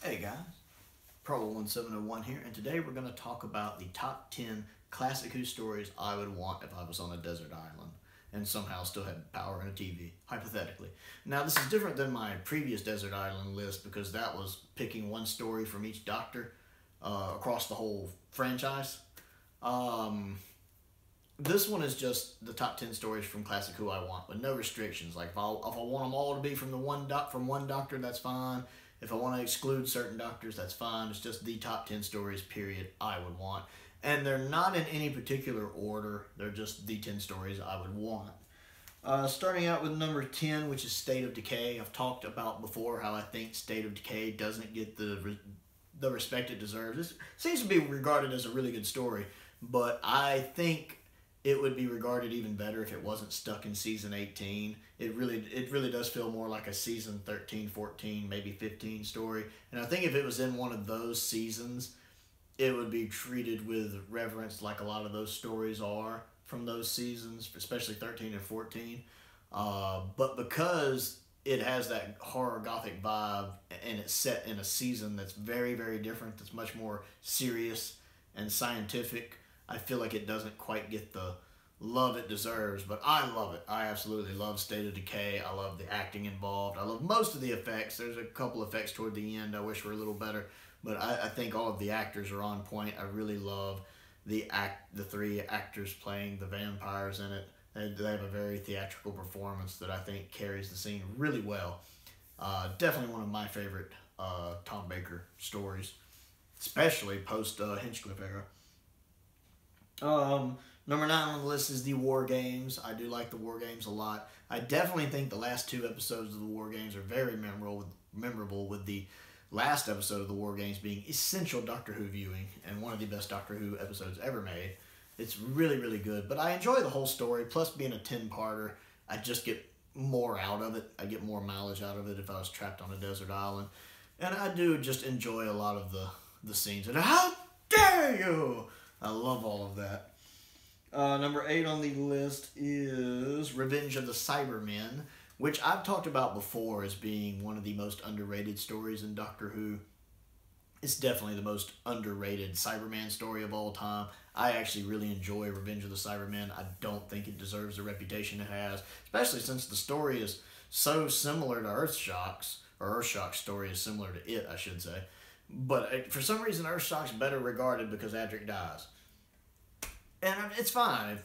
Hey guys, Pro1701 here, and today we're going to talk about the top 10 classic Who stories I would want if I was on a desert island and somehow still had power and a TV, hypothetically. Now this is different than my previous desert island list because that was picking one story from each Doctor across the whole franchise. This one is just the top 10 stories from classic Who I want, with no restrictions. Like if I want them all to be from one Doctor, that's fine. If I want to exclude certain Doctors, that's fine. It's just the top 10 stories, period, I would want. And they're not in any particular order. They're just the 10 stories I would want. Starting out with number 10, which is State of Decay. I've talked about before how I think State of Decay doesn't get the respect it deserves. It seems to be regarded as a really good story, but I think it would be regarded even better if it wasn't stuck in season 18. It really does feel more like a season 13, 14, maybe 15 story. And I think if it was in one of those seasons, it would be treated with reverence like a lot of those stories are from those seasons, especially 13 and 14. But because it has that horror gothic vibe and it's set in a season that's very, very different, that's much more serious and scientific, I feel like it doesn't quite get the love it deserves, but I love it. I absolutely love State of Decay. I love the acting involved. I love most of the effects. There's a couple effects toward the end I wish were a little better, but I think all of the actors are on point. I really love the three actors playing the vampires in it. They have a very theatrical performance that I think carries the scene really well. Definitely one of my favorite Tom Baker stories, especially post Hinchcliffe era. Number 9 on the list is the War Games. I do like the War Games a lot. I definitely think the last 2 episodes of the War Games are very memorable, with the last episode of the War Games being essential Doctor Who viewing and one of the best Doctor Who episodes ever made. It's really, really good, but I enjoy the whole story, plus being a 10-parter, I just get more out of it. I get more mileage out of it if I was trapped on a desert island. And I do just enjoy a lot of the scenes. And how dare you! I love all of that. Number 8 on the list is Revenge of the Cybermen, which I've talked about before as being one of the most underrated stories in Doctor Who. It's definitely the most underrated Cyberman story of all time. I actually really enjoy Revenge of the Cybermen. I don't think it deserves the reputation it has, especially since the story is so similar to Earthshock's, or Earthshock's story is similar to it, I should say. But for some reason, Earthshock's better regarded because Adric dies. And it's fine.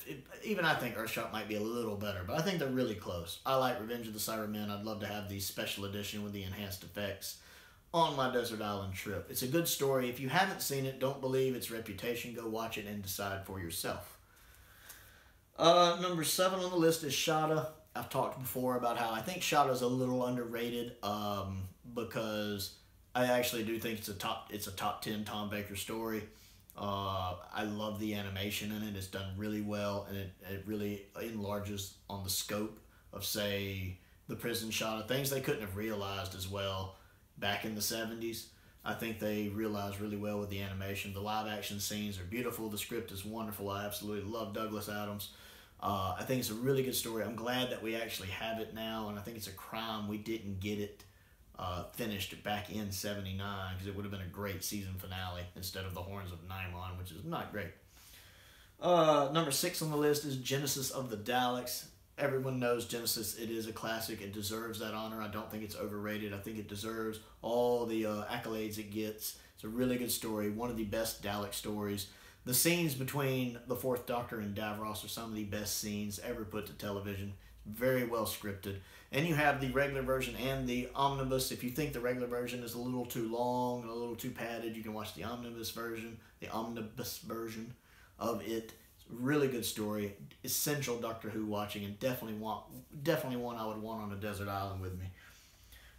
Even I think Earthshock might be a little better, but I think they're really close. I like Revenge of the Cybermen. I'd love to have the special edition with the enhanced effects on my desert island trip. It's a good story. If you haven't seen it, don't believe its reputation. Go watch it and decide for yourself. Number 7 on the list is Shada. I've talked before about how I think Shada's a little underrated because I actually do think it's a top 10 Tom Baker story. I love the animation in it. It's done really well, and it really enlarges on the scope of, say, the prison Shada. Things they couldn't have realized as well back in the 70s. I think they realized really well with the animation. The live action scenes are beautiful. The script is wonderful. I absolutely love Douglas Adams. I think it's a really good story. I'm glad that we actually have it now, and I think it's a crime we didn't get it finished back in 79, because it would have been a great season finale instead of the Horns of Nimon, which is not great. Number 6 on the list is Genesis of the Daleks. Everyone knows Genesis. It is a classic. It deserves that honor. I don't think it's overrated. I think it deserves all the accolades it gets. It's a really good story, one of the best Dalek stories. The scenes between the 4th Doctor and Davros are some of the best scenes ever put to television. Very well scripted. And you have the regular version and the omnibus. If you think the regular version is a little too long and a little too padded, you can watch the omnibus version of it. It's a really good story. Essential Doctor Who watching, and definitely one I would want on a desert island with me.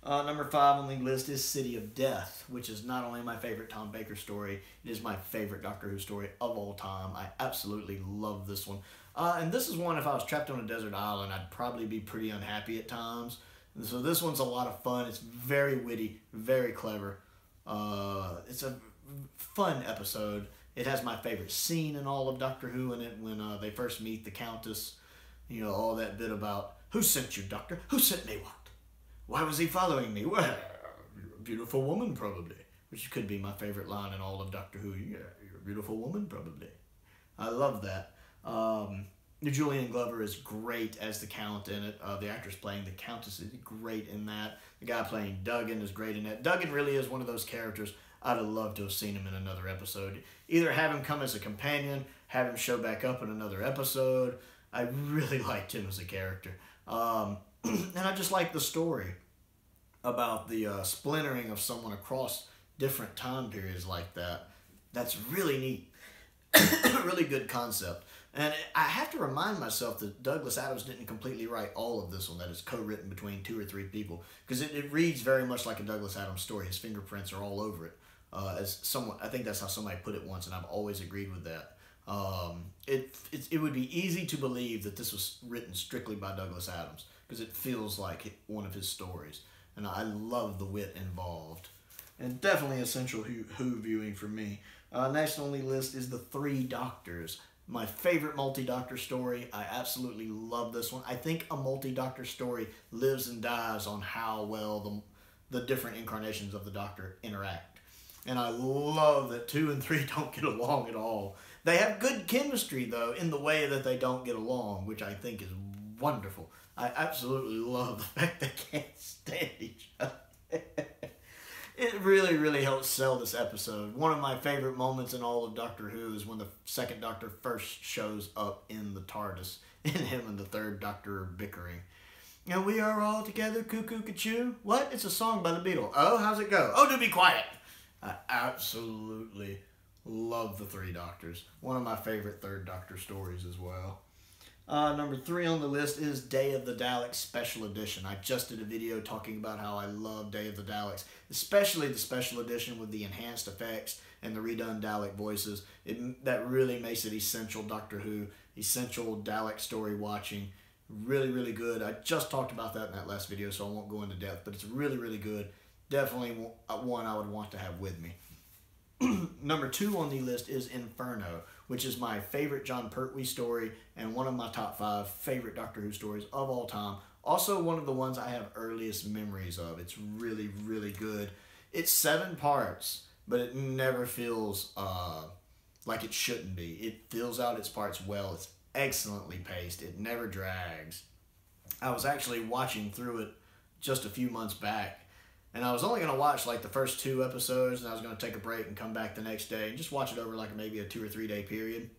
Number 5 on the list is City of Death, which is not only my favorite Tom Baker story, it is my favorite Doctor Who story of all time. I absolutely love this one. And this is one, if I was trapped on a desert island, I'd probably be pretty unhappy at times. And so this one's a lot of fun. It's very witty, very clever. It's a fun episode. It has my favorite scene in all of Doctor Who in it when they first meet the Countess. You know, all that bit about, who sent you, Doctor? Who sent me what? Why was he following me? Well, you're a beautiful woman, probably. which could be my favorite line in all of Doctor Who. Yeah, you're a beautiful woman, probably. I love that. Julian Glover is great as the Count in it. The actress playing the Countess is great in that. The guy playing Duggan is great in it. Duggan really is one of those characters I'd have loved to have seen him in another episode. Either have him come as a companion, have him show back up in another episode. I really liked him as a character. And I just like the story about the splintering of someone across different time periods like that. That's really neat. Really good concept. And I have to remind myself that Douglas Adams didn't completely write all of this one, that is co-written between 2 or 3 people, because it reads very much like a Douglas Adams story. His fingerprints are all over it. As someone, I think that's how somebody put it once, and I've always agreed with that. It would be easy to believe that this was written strictly by Douglas Adams, because it feels like one of his stories. And I love the wit involved. And definitely essential Who viewing for me. Next on the list is The Three Doctors. My favorite multi-doctor story. I absolutely love this one. I think a multi-doctor story lives and dies on how well the different incarnations of the Doctor interact. And I love that 2 and 3 don't get along at all. They have good chemistry, though, in the way that they don't get along, which I think is wonderful. I absolutely love the fact they can't stand each other. It really, really helps sell this episode. One of my favorite moments in all of Doctor Who is when the second Doctor first shows up in the TARDIS, and him and the third Doctor are bickering. And we are all together, cuckoo, ka-choo. What? It's a song by the Beatles. Oh, how's it go? Oh, do be quiet. I absolutely love the Three Doctors. One of my favorite third Doctor stories as well. Number 3 on the list is Day of the Daleks Special Edition. I just did a video talking about how I love Day of the Daleks, especially the Special Edition with the enhanced effects and the redone Dalek voices. That really makes it essential Doctor Who, essential Dalek story watching. Really, really good. I just talked about that in that last video, so I won't go into depth, but it's really, really good. Definitely one I would want to have with me. Number 2 on the list is Inferno, which is my favorite Jon Pertwee story and one of my top 5 favorite Doctor Who stories of all time. Also one of the ones I have earliest memories of. It's really, really good. It's 7 parts, but it never feels like it shouldn't be. It fills out its parts well. It's excellently paced. It never drags. I was actually watching through it just a few months back, and I was only going to watch like the first 2 episodes, and I was going to take a break and come back the next day and just watch it over like maybe a 2 or 3 day period.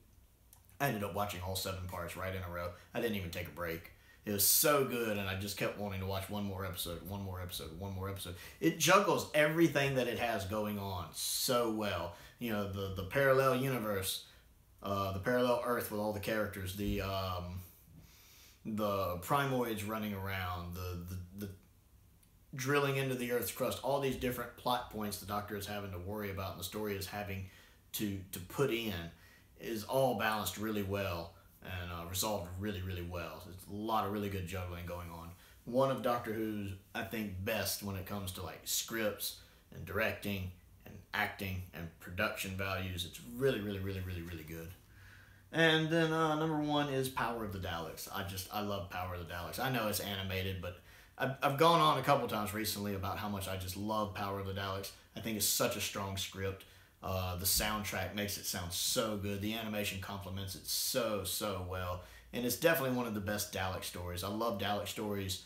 I ended up watching all 7 parts right in a row. I didn't even take a break. It was so good, and I just kept wanting to watch one more episode, one more episode, one more episode. It juggles everything that it has going on so well. You know, the parallel universe, the parallel Earth with all the characters, the Primoids running around, the drilling into the Earth's crust, all these different plot points the Doctor is having to worry about and the story is having to put in is all balanced really well and resolved really, really well. There's a lot of really good juggling going on. One of Doctor Who's, I think, best when it comes to like scripts and directing and acting and production values. It's really, really, really, really, really good. And then number 1 is Power of the Daleks. I love Power of the Daleks. I know it's animated, but I've gone on a couple times recently about how much I just love Power of the Daleks. I think it's such a strong script. The soundtrack makes it sound so good. The animation complements it so, so well. And it's definitely one of the best Dalek stories. I love Dalek stories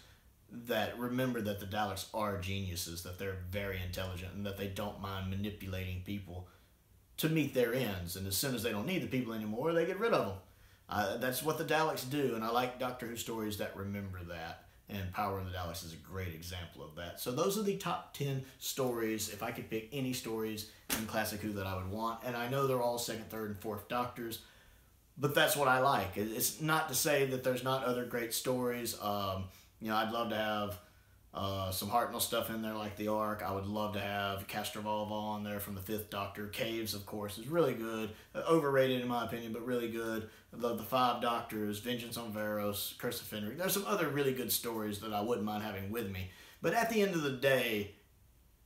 that remember that the Daleks are geniuses, that they're very intelligent, and that they don't mind manipulating people to meet their ends. And as soon as they don't need the people anymore, they get rid of them. That's what the Daleks do, and I like Doctor Who stories that remember that. And Power of the Daleks is a great example of that. So those are the top 10 stories, if I could pick any stories in Classic Who that I would want. And I know they're all 2nd, 3rd, and 4th Doctors, but that's what I like. It's not to say that there's not other great stories. You know, I'd love to have some Hartnell stuff in there like the Ark. I would love to have Castrovalva on there from the 5th Doctor. Caves, of course, is really good. Overrated in my opinion, but really good. I love the 5 Doctors, Vengeance on Varos, Curse of Fenric. There's some other really good stories that I wouldn't mind having with me. But at the end of the day,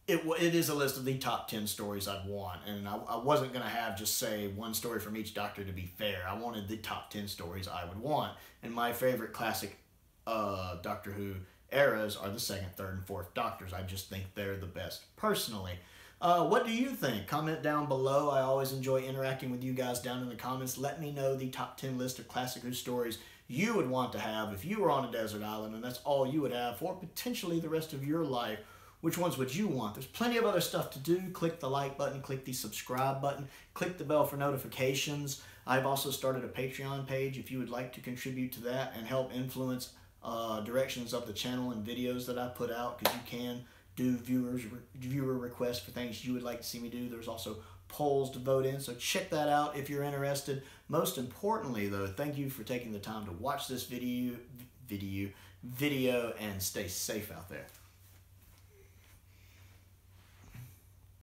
it is a list of the top 10 stories I'd want. And I wasn't going to have just say one story from each Doctor to be fair. I wanted the top 10 stories I would want. And my favorite classic Doctor Who eras are the 2nd, 3rd, and 4th Doctors. I just think they're the best, personally. What do you think? Comment down below. I always enjoy interacting with you guys down in the comments. Let me know the top 10 list of Classic Who stories you would want to have if you were on a desert island and that's all you would have for potentially the rest of your life. Which ones would you want? There's plenty of other stuff to do. Click the like button, click the subscribe button, click the bell for notifications. I've also started a Patreon page if you would like to contribute to that and help influence directions of the channel and videos that I put out, because you can do viewer requests for things you would like to see me do. There's also polls to vote in, so check that out if you're interested. Most importantly though, thank you for taking the time to watch this video and stay safe out there.